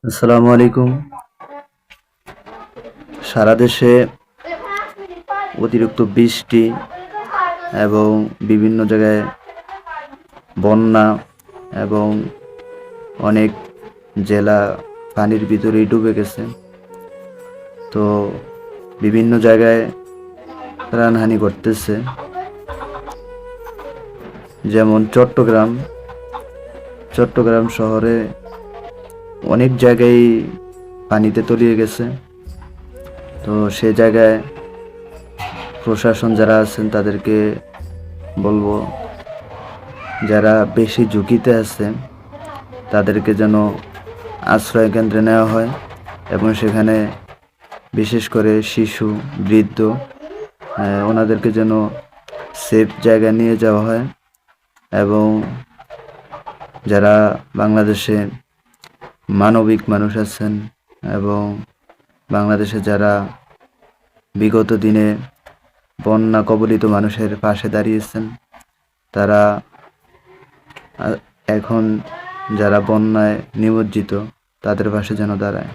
আসসালামু আলাইকুম। সারা দেশে অতিরিক্ত বৃষ্টি এবং বিভিন্ন জায়গায় বন্যা এবং অনেক জেলা পানির ভিতরেই ডুবে গেছে। তো বিভিন্ন জায়গায় প্রাণহানি ঘটতেছে, যেমন চট্টগ্রাম শহরে অনেক জায়গায় পানিতে তলিয়ে গেছে। তো সে জায়গায় প্রশাসন যারা আছেন তাদেরকে বলবো, যারা বেশি ঝুঁকিতে আছে তাদেরকে যেন আশ্রয় কেন্দ্রে নেওয়া হয় এবং সেখানে বিশেষ করে শিশু, বৃদ্ধ ওনাদেরকে যেন সেফ জায়গায় নিয়ে যাওয়া হয়। এবং যারা বাংলাদেশে মানবিক মানুষ আছেন এবং বাংলাদেশে যারা বিগত দিনে বন্যা কবলিত মানুষের পাশে দাঁড়িয়েছেন, তারা এখন যারা বন্যায় নিমজ্জিত তাদের পাশে যেন দাঁড়ায়।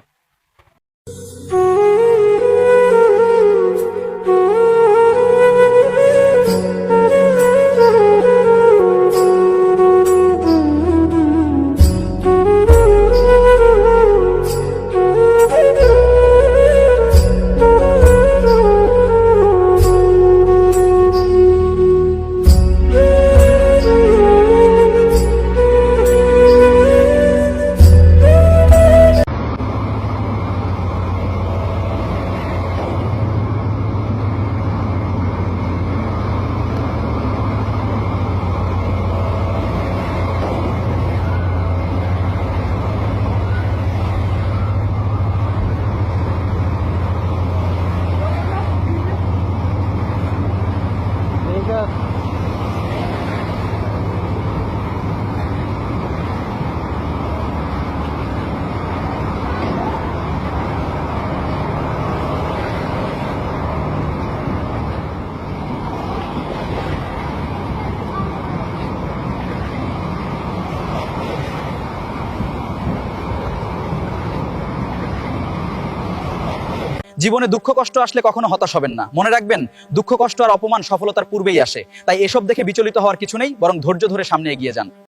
জীবনে দুঃখ কষ্ট আসলে কখনো হতাশ হবেন না। মনে রাখবেন, দুঃখ কষ্ট আর অপমান সফলতার পূর্বেই আসে। তাই এসব দেখে বিচলিত হওয়ার কিছু নেই, বরং ধৈর্য ধরে সামনে এগিয়ে যান।